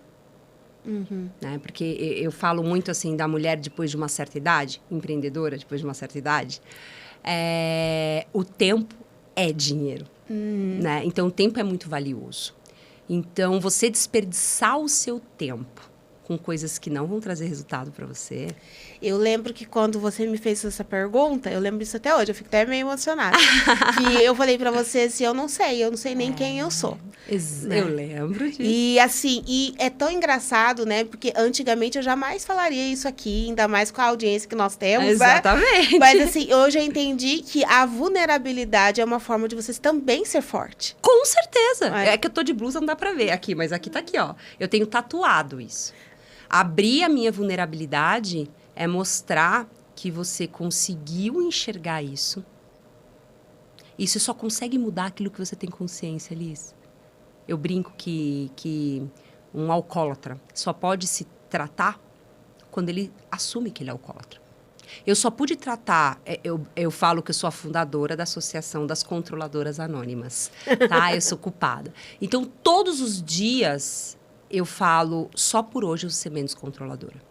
Né? Porque eu falo muito, assim, da mulher depois de uma certa idade, empreendedora depois de uma certa idade. O tempo é dinheiro, né? Então, o tempo é muito valioso. Então, você desperdiçar o seu tempo com coisas que não vão trazer resultado para você. Eu lembro que quando você me fez essa pergunta, eu lembro isso até hoje, eu fico até meio emocionada. Que eu falei para você assim, eu não sei nem quem eu sou. Eu lembro disso. E assim, e é tão engraçado, né? Porque antigamente eu jamais falaria isso aqui, ainda mais com a audiência que nós temos. Exatamente. Né? Mas assim, hoje eu entendi que a vulnerabilidade é uma forma de você também ser forte. Com certeza. É que eu tô de blusa, não dá pra ver aqui, mas aqui tá aqui, ó. Eu tenho tatuado isso. Abrir a minha vulnerabilidade é mostrar que você conseguiu enxergar isso. E você só consegue mudar aquilo que você tem consciência, Liz. Eu brinco que um alcoólatra só pode se tratar quando ele assume que ele é alcoólatra. Eu só pude tratar... Eu falo que eu sou a fundadora da Associação das Controladoras Anônimas. Tá? Eu sou culpada. Então, todos os dias... eu falo, só por hoje eu vou ser menos controladora.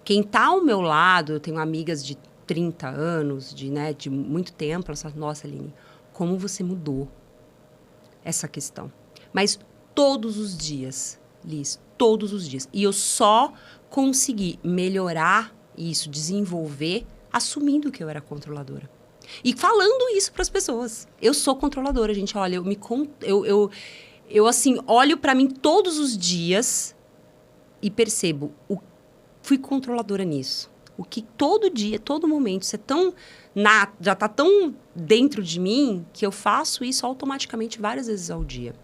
Quem está ao meu lado, eu tenho amigas de 30 anos, de muito tempo, elas falam, nossa, Aline, como você mudou essa questão. Mas todos os dias, Liz, todos os dias. E eu só consegui melhorar isso, desenvolver, assumindo que eu era controladora. E falando isso para as pessoas. Eu sou controladora, gente. Olha, eu, assim, olho pra mim todos os dias e percebo, fui controladora nisso. O que todo dia, todo momento, isso é tão já tá tão dentro de mim que eu faço isso automaticamente várias vezes ao dia.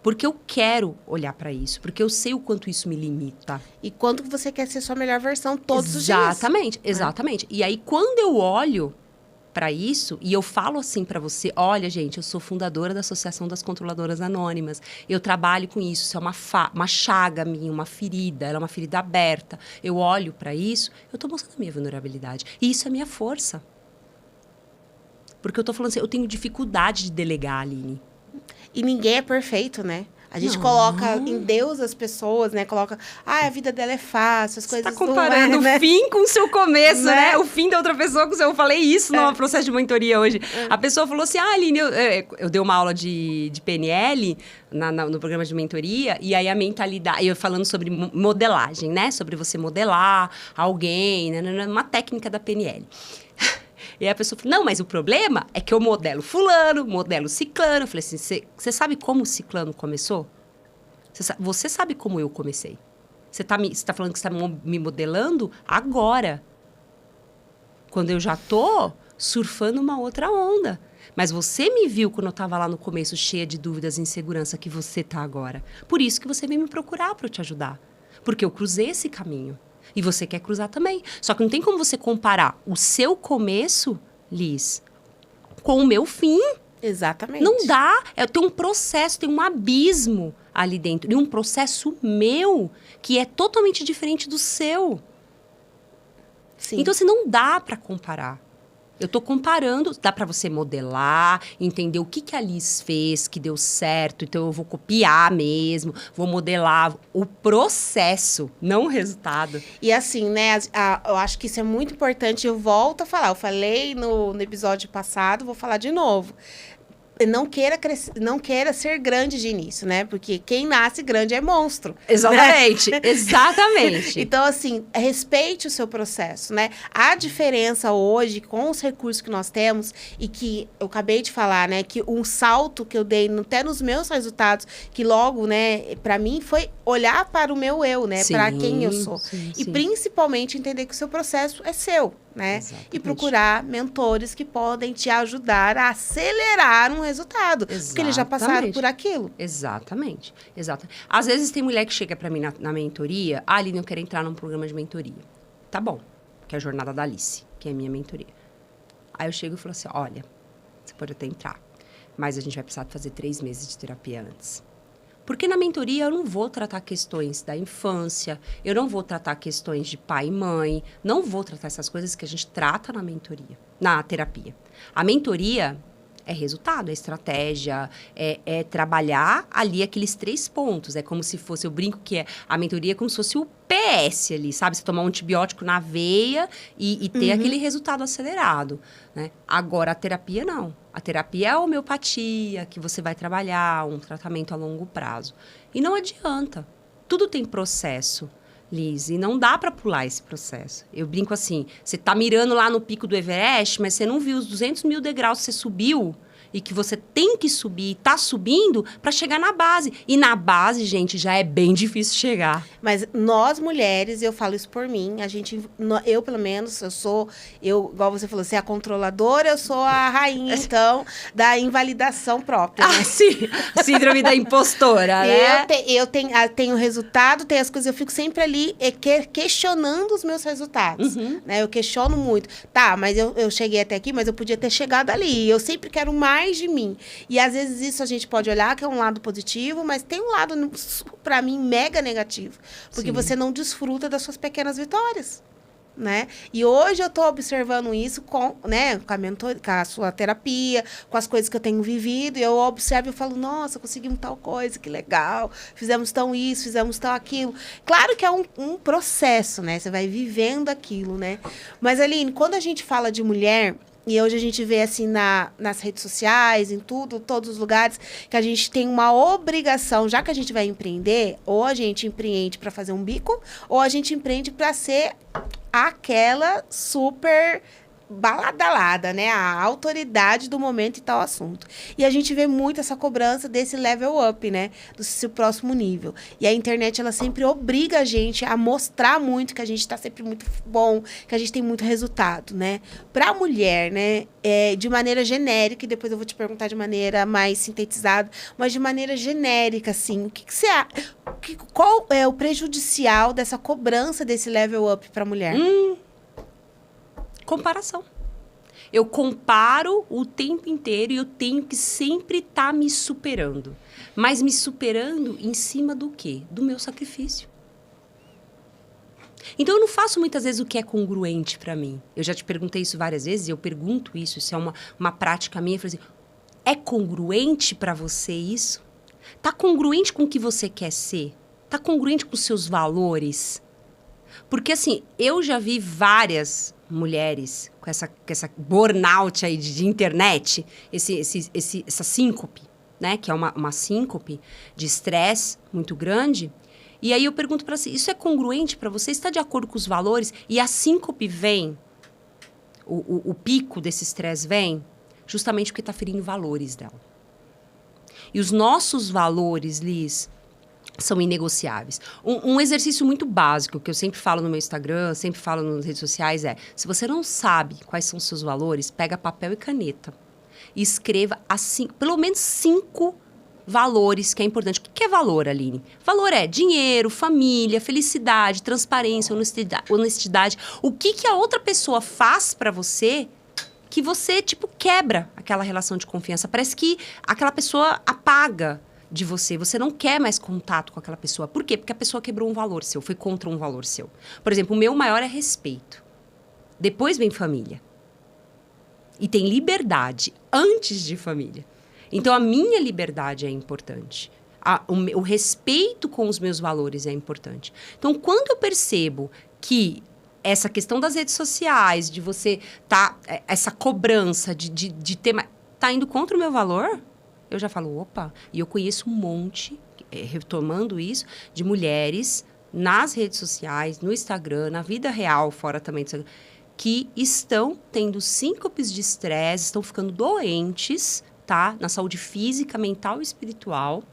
Porque eu quero olhar pra isso, porque eu sei o quanto isso me limita. E quanto você quer ser sua melhor versão todos os dias. Exatamente. E aí, quando eu olho para isso, e eu falo assim para você, olha, gente, eu sou fundadora da Associação das Controladoras Anônimas, eu trabalho com isso é uma chaga minha, uma ferida, ela é uma ferida aberta. Eu olho para isso, eu tô mostrando a minha vulnerabilidade. E isso é minha força. Porque eu tô falando assim, eu tenho dificuldade de delegar, Aline. E ninguém é perfeito, né? A gente coloca em Deus as pessoas, né? Coloca, a vida dela é fácil, as coisas tá comparando não é, né? o fim com o seu começo, né? O fim da outra pessoa com o seu... Eu falei isso no processo de mentoria hoje. A pessoa falou assim, Aline, eu dei uma aula de PNL no programa de mentoria, e aí a mentalidade... Eu falando sobre modelagem, né? Sobre você modelar alguém, né? Uma técnica da PNL. E aí a pessoa falou, não, mas o problema é que eu modelo fulano, modelo ciclano. Eu falei assim, você sabe como o ciclano começou? Você sabe como eu comecei? Você tá falando que você está me modelando agora. Quando eu já tô surfando uma outra onda. Mas você me viu quando eu estava lá no começo, cheia de dúvidas e insegurança que você tá agora. Por isso que você veio me procurar para eu te ajudar. Porque eu cruzei esse caminho. E você quer cruzar também. Só que não tem como você comparar o seu começo, Liz, com o meu fim. Exatamente. Não dá. Tem um processo, tem um abismo ali dentro. E um processo meu que é totalmente diferente do seu. Sim. Então, assim, não dá para comparar. Eu tô comparando, dá para você modelar, entender o que a Liz fez, que deu certo, então eu vou copiar mesmo, vou modelar o processo, não o resultado. E assim, né, eu acho que isso é muito importante, eu volto a falar, eu falei no episódio passado, vou falar de novo. Não queira ser grande de início, né? Porque quem nasce grande é monstro. Exatamente, né? Exatamente. Então, assim, respeite o seu processo, né? A diferença hoje, com os recursos que nós temos, e que eu acabei de falar, né? Que um salto que eu dei até nos meus resultados, que logo, né, pra mim, foi olhar para o meu eu, né? Para quem eu sou. Sim. E principalmente entender que o seu processo é seu. Né? Exatamente. E procurar mentores que podem te ajudar a acelerar um resultado. Exatamente. Porque eles já passaram por aquilo. Exatamente. Às vezes tem mulher que chega para mim na mentoria, Aline, eu quero entrar num programa de mentoria. Tá bom, que é a Jornada da Alice, que é a minha mentoria. Aí eu chego e falo assim, olha, você pode até entrar, mas a gente vai precisar fazer 3 meses de terapia antes. Porque na mentoria eu não vou tratar questões da infância, eu não vou tratar questões de pai e mãe, não vou tratar essas coisas que a gente trata na terapia. A mentoria é resultado, é estratégia, é trabalhar ali aqueles 3 pontos. É como se fosse, eu brinco que a mentoria é como se fosse o PS ali, sabe? Você tomar um antibiótico na veia e ter aquele resultado acelerado, né? Agora, a terapia não. A terapia é a homeopatia, que você vai trabalhar, um tratamento a longo prazo. E não adianta. Tudo tem processo, Liz, e não dá para pular esse processo. Eu brinco assim, você tá mirando lá no pico do Everest, mas você não viu os 200 mil degraus que você subiu e que você tem que subir, tá subindo para chegar na base. E na base, gente, já é bem difícil chegar. Mas nós mulheres, eu falo isso por mim, eu pelo menos, igual você falou, você é a controladora, eu sou a rainha, então, da invalidação própria. Né? Ah, sim, síndrome da impostora, né? Eu tenho resultado, tenho as coisas, eu fico sempre ali questionando os meus resultados, né? Eu questiono muito. Tá, mas eu cheguei até aqui, mas eu podia ter chegado ali. Eu sempre quero mais de mim. E às vezes isso a gente pode olhar que é um lado positivo, mas tem um lado, pra mim, mega negativo. Porque você não desfruta das suas pequenas vitórias. Né? E hoje eu tô observando isso com a sua terapia, com as coisas que eu tenho vivido, e eu observo e falo, nossa, conseguimos tal coisa, que legal, fizemos tão isso, fizemos tal aquilo. Claro que é um processo, né? Você vai vivendo aquilo, né? Mas, Aline, quando a gente fala de mulher, e hoje a gente vê assim nas redes sociais, em todos os lugares, que a gente tem uma obrigação, já que a gente vai empreender, ou a gente empreende para fazer um bico, ou a gente empreende para ser aquela super baladalada, né? A autoridade do momento e tal assunto. E a gente vê muito essa cobrança desse level up, né? Do seu próximo nível. E a internet, ela sempre obriga a gente a mostrar muito que a gente tá sempre muito bom, que a gente tem muito resultado, né? Pra mulher, né? De maneira genérica, e depois eu vou te perguntar de maneira mais sintetizada, mas de maneira genérica, assim, o que você acha? Qual é o prejudicial dessa cobrança desse level up pra mulher? Comparação. Eu comparo o tempo inteiro e eu tenho que sempre estar me superando. Mas me superando em cima do quê? Do meu sacrifício. Então, eu não faço muitas vezes o que é congruente para mim. Eu já te perguntei isso várias vezes, e eu pergunto isso é uma prática minha. Eu falo assim, é congruente para você isso? Tá congruente com o que você quer ser? Tá congruente com os seus valores? Porque, assim, eu já vi várias mulheres com essa burnout aí de internet, essa síncope, né? Que é uma síncope de estresse muito grande. E aí eu pergunto para você, isso é congruente para você? Está de acordo com os valores? E a síncope vem, o pico desse estresse vem justamente porque está ferindo valores dela. E os nossos valores, Liz, são inegociáveis. Um exercício muito básico, que eu sempre falo no meu Instagram, sempre falo nas redes sociais, se você não sabe quais são os seus valores, pega papel e caneta e escreva pelo menos 5 valores que é importante. O que é valor, Aline? Valor é dinheiro, família, felicidade, transparência, honestidade. O que a outra pessoa faz para você que você, quebra aquela relação de confiança. Parece que aquela pessoa apaga de você. Você não quer mais contato com aquela pessoa. Por quê? Porque a pessoa quebrou um valor seu, foi contra um valor seu. Por exemplo, o meu maior é respeito. Depois vem família. E tem liberdade antes de família. Então, a minha liberdade é importante. O respeito com os meus valores é importante. Então, quando eu percebo que essa questão das redes sociais, de você essa cobrança de ter... Tá indo contra o meu valor? Eu já falo, opa, e eu conheço um monte, retomando isso, de mulheres nas redes sociais, no Instagram, na vida real, fora também do Instagram, que estão tendo síncopes de estresse, estão ficando doentes, tá? Na saúde física, mental e espiritual,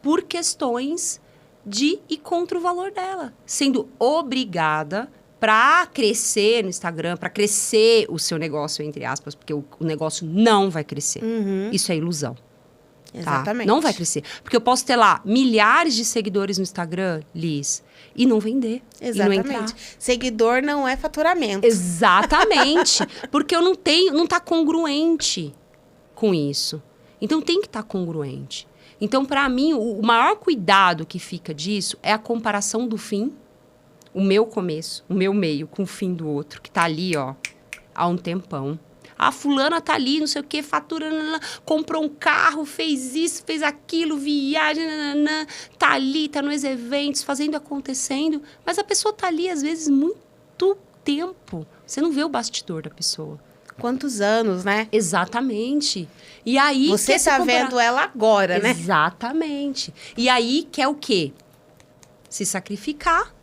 por questões de ir contra o valor dela, sendo obrigada para crescer no Instagram, para crescer o seu negócio, entre aspas, porque o negócio não vai crescer. Isso é ilusão. Exatamente. Tá? Não vai crescer. Porque eu posso ter lá milhares de seguidores no Instagram, Liz, e não vender. Exatamente. E não entrar. Seguidor não é faturamento. Exatamente. Porque eu não tá congruente com isso. Então, tem que estar congruente. Então, para mim, o maior cuidado que fica disso é a comparação do fim, o meu começo, o meu meio, com o fim do outro, que tá ali, ó, há um tempão. A fulana tá ali, não sei o quê, fatura, comprou um carro, fez isso, fez aquilo, viagem, tá ali, tá nos eventos, fazendo, acontecendo. Mas a pessoa tá ali, às vezes, muito tempo. Você não vê o bastidor da pessoa. Quantos anos, né? Exatamente. E aí... Você tá vendo ela agora, né? Exatamente. E aí quer o quê? Se sacrificar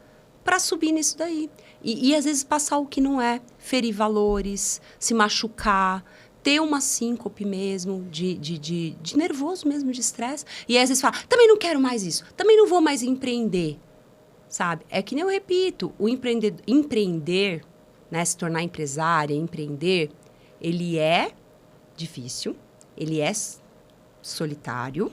para subir nisso daí. E às vezes passar o que não é, ferir valores, se machucar, ter uma síncope mesmo, de nervoso mesmo, de estresse. E aí, às vezes fala, também não quero mais isso, também não vou mais empreender, sabe? É que nem eu repito, o empreender, né, se tornar empresária, empreender, ele é difícil, ele é solitário,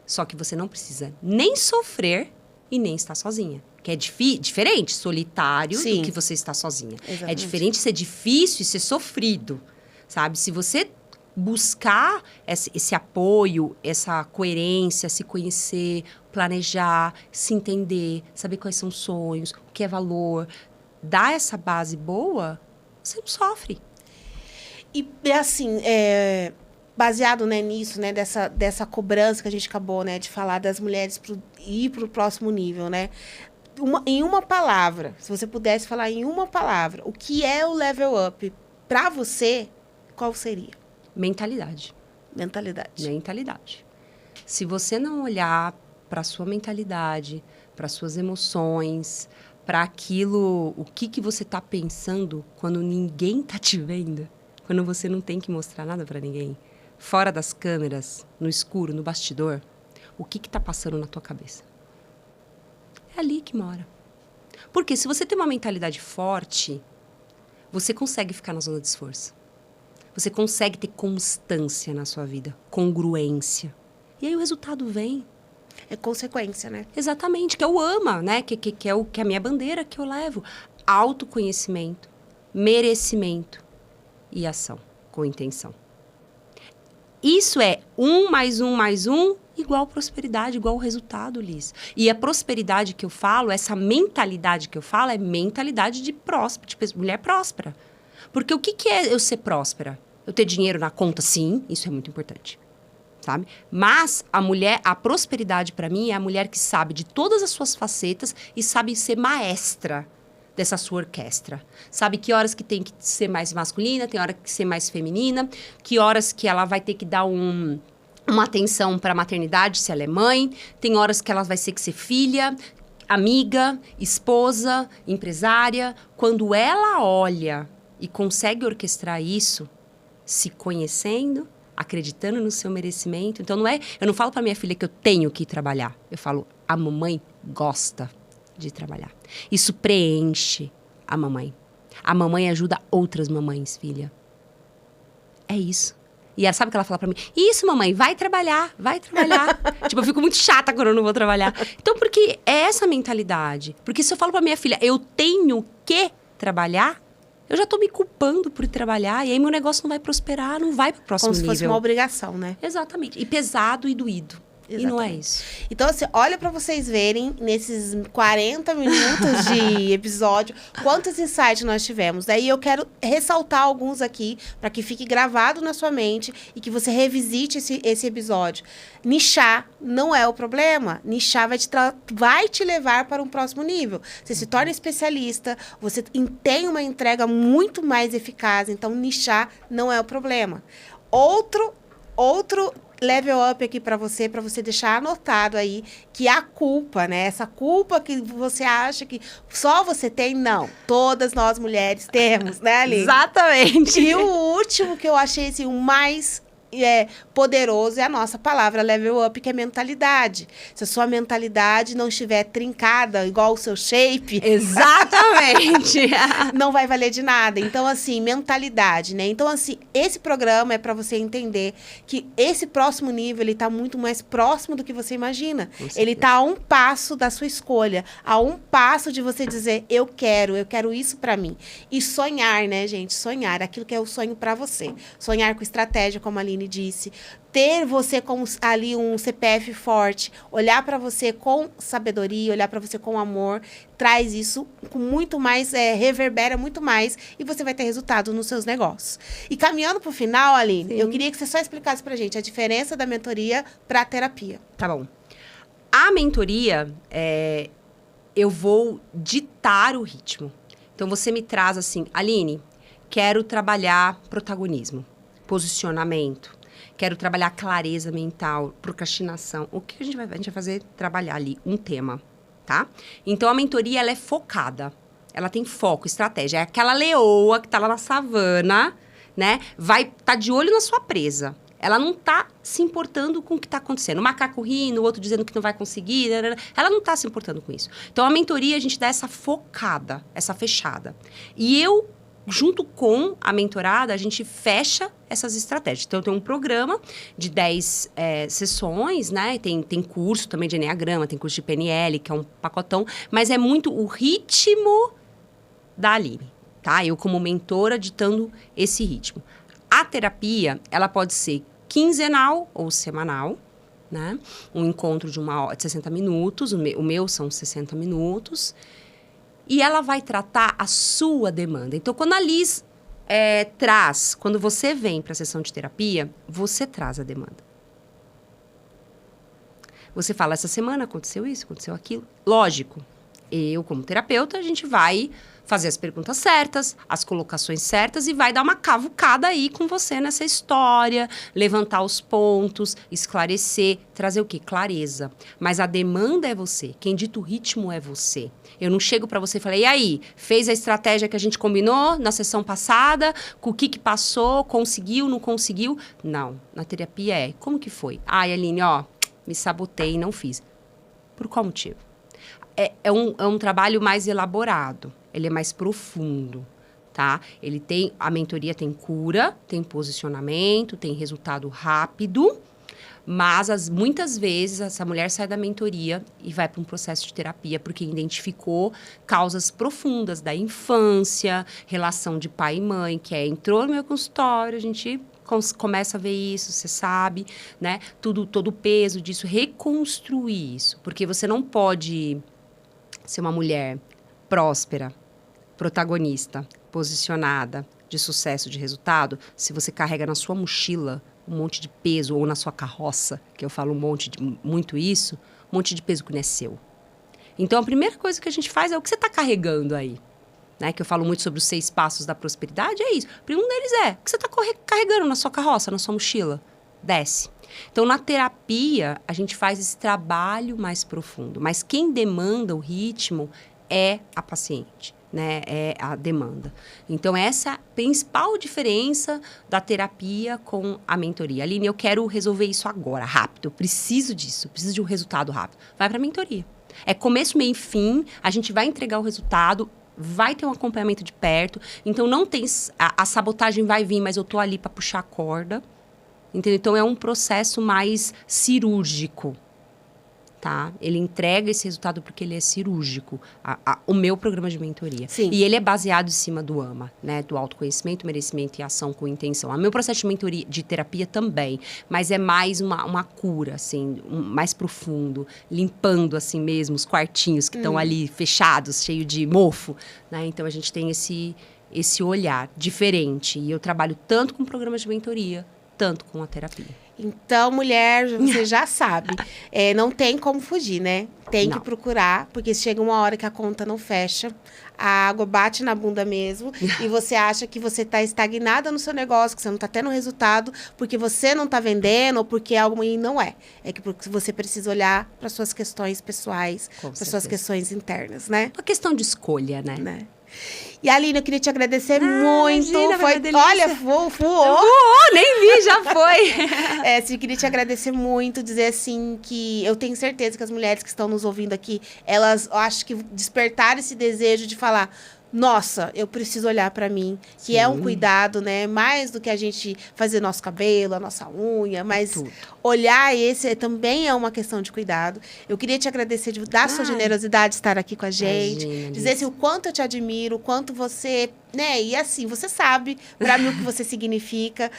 só que você não precisa nem sofrer e nem estar sozinha. Que é diferente, solitário, Sim. do que você está sozinha. Exatamente. É diferente ser difícil e ser sofrido, sabe? Se você buscar esse apoio, essa coerência, se conhecer, planejar, se entender, saber quais são os sonhos, o que é valor, dar essa base boa, você não sofre. E, assim, baseado, né, nisso, né, dessa cobrança que a gente acabou, né, de falar das mulheres ir para o próximo nível, né? Em uma palavra, se você pudesse falar em uma palavra, o que é o level up para você, qual seria? Mentalidade. Mentalidade. Se você não olhar para a sua mentalidade, para suas emoções, para aquilo, o que você está pensando quando ninguém está te vendo, quando você não tem que mostrar nada para ninguém, fora das câmeras, no escuro, no bastidor, o que está passando na tua cabeça? É ali que mora. Porque se você tem uma mentalidade forte, você consegue ficar na zona de esforço. Você consegue ter constância na sua vida, congruência. E aí o resultado vem. É consequência, né? Exatamente, que é o AMA, né? Que é a minha bandeira que eu levo. Autoconhecimento, merecimento e ação, com intenção. Isso é 1 mais 1 mais 1 igual prosperidade, igual resultado, Liz. E a prosperidade que eu falo, essa mentalidade que eu falo, é mentalidade de próspera, de mulher próspera. Porque o que é eu ser próspera? Eu ter dinheiro na conta, sim, isso é muito importante. Sabe? Mas a prosperidade para mim é a mulher que sabe de todas as suas facetas e sabe ser maestra dessa sua orquestra. Sabe que horas que tem que ser mais masculina, tem hora que ser mais feminina, que horas que ela vai ter que dar uma atenção para a maternidade, se ela é mãe, tem horas que ela vai ter que ser filha, amiga, esposa, empresária. Quando ela olha e consegue orquestrar isso, se conhecendo, acreditando no seu merecimento. Então, eu não falo para minha filha que eu tenho que ir trabalhar. Eu falo, a mamãe gosta de trabalhar. Isso preenche a mamãe. A mamãe ajuda outras mamães, filha. É isso. E ela sabe o que ela fala pra mim? Isso, mamãe, vai trabalhar, vai trabalhar. Tipo, eu fico muito chata quando eu não vou trabalhar. Então, porque é essa mentalidade. Porque se eu falo pra minha filha, eu tenho que trabalhar, eu já tô me culpando por ir trabalhar, e aí meu negócio não vai prosperar, não vai pro próximo nível. Como se fosse uma obrigação, né? Exatamente. E pesado e doído. Exatamente. E não é isso. Então, assim, olha pra vocês verem, nesses 40 minutos de episódio, quantos insights nós tivemos. Daí eu quero ressaltar alguns aqui, pra que fique gravado na sua mente e que você revisite esse episódio. Nichar não é o problema. Nichar vai te levar para um próximo nível. Você se torna especialista, você tem uma entrega muito mais eficaz. Então, nichar não é o problema. Outro level up aqui para você deixar anotado aí, que a culpa, né? Essa culpa que você acha que só você tem, não. Todas nós mulheres temos, né, Aline? Exatamente. E o último que eu achei, assim, o mais poderoso é a nossa palavra level up, que é mentalidade. Se a sua mentalidade não estiver trincada, igual o seu shape... Exatamente! não vai valer de nada. Então, assim, mentalidade, né? Então, assim, esse programa é para você entender que esse próximo nível, ele tá muito mais próximo do que você imagina. Ele tá a um passo da sua escolha, a um passo de você dizer, eu quero isso para mim. E sonhar, né, gente? Sonhar, aquilo que é o sonho para você. Sonhar com estratégia, como a Aline disse, ter você com ali um CPF forte, olhar para você com sabedoria, olhar para você com amor, traz isso com muito mais, reverbera muito mais e você vai ter resultado nos seus negócios. E caminhando para o final, Aline, sim, eu queria que você só explicasse para a gente a diferença da mentoria para a terapia. Tá bom. A mentoria, eu vou ditar o ritmo. Então, você me traz assim, Aline, quero trabalhar protagonismo, posicionamento, quero trabalhar clareza mental, procrastinação. O que a gente vai fazer? Trabalhar ali um tema, tá? Então, a mentoria, ela é focada. Ela tem foco, estratégia. É aquela leoa que tá lá na savana, né? Vai tá de olho na sua presa. Ela não tá se importando com o que tá acontecendo. O macaco rindo, o outro dizendo que não vai conseguir. Ela não tá se importando com isso. Então, a mentoria, a gente dá essa focada, essa fechada. E eu, junto com a mentorada, a gente fecha essas estratégias. Então, eu tenho um programa de 10 sessões, né? Tem curso também de Enneagrama, tem curso de PNL, que é um pacotão. Mas é muito o ritmo da Aline, tá? Eu, como mentora, ditando esse ritmo. A terapia, ela pode ser quinzenal ou semanal, né? Um encontro de 60 minutos. O meu são 60 minutos. E ela vai tratar a sua demanda. Então, quando a Liz quando você vem para a sessão de terapia, você traz a demanda. Você fala, essa semana aconteceu isso, aconteceu aquilo. Lógico, eu, como terapeuta, a gente vai fazer as perguntas certas, as colocações certas e vai dar uma cavucada aí com você nessa história, levantar os pontos, esclarecer, trazer o quê? Clareza. Mas a demanda é você, quem dita o ritmo é você. Eu não chego para você e falei, e aí, fez a estratégia que a gente combinou na sessão passada, com o que passou, conseguiu, não conseguiu? Não, na terapia como que foi? Ai, Aline, me sabotei e não fiz. Por qual motivo? É um trabalho mais elaborado, ele é mais profundo, tá? A mentoria tem cura, tem posicionamento, tem resultado rápido, mas muitas vezes essa mulher sai da mentoria e vai para um processo de terapia porque identificou causas profundas da infância, relação de pai e mãe, que entrou no meu consultório, a gente começa a ver isso, você sabe, né? Todo o peso disso, reconstruir isso, porque você não pode ser uma mulher próspera, protagonista, posicionada, de sucesso, de resultado, se você carrega na sua mochila um monte de peso, ou na sua carroça, que eu falo muito isso, um monte de peso que não é seu. Então, a primeira coisa que a gente faz é o que você está carregando aí. Né? Que eu falo muito sobre os 6 passos da prosperidade, é isso. Um deles o que você está carregando na sua carroça, na sua mochila? Desce. Então, na terapia, a gente faz esse trabalho mais profundo. Mas quem demanda o ritmo é a paciente, né? É a demanda. Então, essa é a principal diferença da terapia com a mentoria. Aline, eu quero resolver isso agora, rápido. Eu preciso disso, preciso de um resultado rápido. Vai para a mentoria. É começo, meio e fim, a gente vai entregar o resultado, vai ter um acompanhamento de perto. Então, não tem... A sabotagem vai vir, mas eu tô ali para puxar a corda. Entendeu? Então, é um processo mais cirúrgico, tá? Ele entrega esse resultado porque ele é cirúrgico. O meu programa de mentoria. Sim. E ele é baseado em cima do AMA, né? Do autoconhecimento, merecimento e ação com intenção. O meu processo de mentoria, de terapia também. Mas é mais uma cura, assim, mais profundo. Limpando, assim mesmo, os quartinhos que estão ali fechados, cheios de mofo, né? Então, a gente tem esse olhar diferente. E eu trabalho tanto com programas de mentoria, tanto com a terapia. Então, mulher, você já sabe, não tem como fugir, né? Tem que procurar, porque chega uma hora que a conta não fecha, a água bate na bunda mesmo, e você acha que você está estagnada no seu negócio, que você não está tendo resultado, porque você não está vendendo, ou porque algo ruim não é. É que porque você precisa olhar para suas questões pessoais, para suas questões internas, né? Uma questão de escolha, né? E, Aline, eu queria te agradecer muito. Imagina, Olha, voou. Voou, nem vi, já foi. Eu queria te agradecer muito, dizer assim que eu tenho certeza que as mulheres que estão nos ouvindo aqui, elas, eu acho que despertaram esse desejo de falar... Nossa, eu preciso olhar para mim, que Sim. é um cuidado, né? Mais do que a gente fazer nosso cabelo, a nossa unha, mas olhar também é uma questão de cuidado. Eu queria te agradecer da sua generosidade de estar aqui com a gente, Imagina, dizer assim, o quanto eu te admiro, o quanto você, né? E assim, você sabe para mim o que você significa.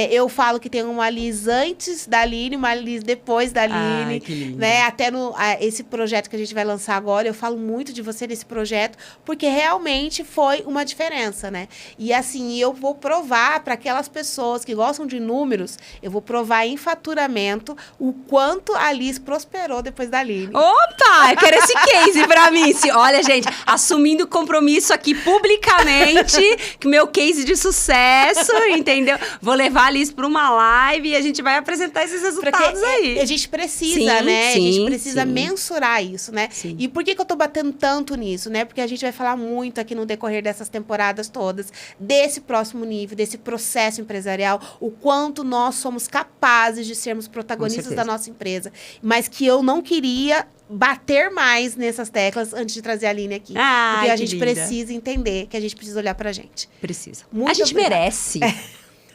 Eu falo que tem uma Liz antes da Aline, uma Liz depois da Aline, Ai, que lindo. né? Até esse projeto que a gente vai lançar agora, eu falo muito de você nesse projeto, porque realmente foi uma diferença, né? E assim, eu vou provar para aquelas pessoas que gostam de números, eu vou provar em faturamento o quanto a Liz prosperou depois da Aline. Opa, eu quero esse case pra mim. Olha, gente, assumindo compromisso aqui publicamente, que meu case de sucesso, entendeu? Vou levar a Liz pra uma live e a gente vai apresentar esses resultados aí. A gente precisa, Sim, né? sim, a gente precisa sim. mensurar isso, né? Sim. E por que eu tô batendo tanto nisso, né? Porque a gente vai falar muito aqui no decorrer dessas temporadas todas, desse próximo nível, desse processo empresarial, o quanto nós somos capazes de sermos protagonistas da nossa empresa. Mas que eu não queria bater mais nessas teclas antes de trazer a Aline aqui. Ai, porque a que gente linda. precisa entender que a gente precisa olhar pra gente. Precisa. Muito a gente obrigada. merece.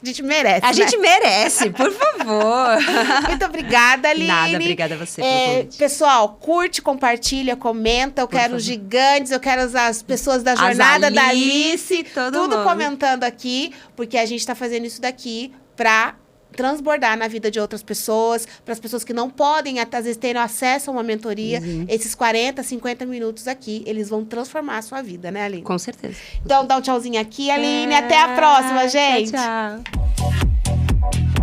A gente merece, A gente merece, por favor. Muito obrigada, Aline. Nada, obrigada a você pelo convite. Pessoal, curte, compartilha, comenta. Eu quero os gigantes, eu quero as pessoas da jornada da Alice. todo Tudo mundo. comentando aqui, porque a gente tá fazendo isso daqui pra transbordar na vida de outras pessoas, para as pessoas que não podem, às vezes, terem acesso a uma mentoria. Esses 40, 50 minutos aqui, eles vão transformar a sua vida, né, Aline? Com certeza. Então, dá um tchauzinho aqui, Aline. Até a próxima, gente. Tchau, tchau.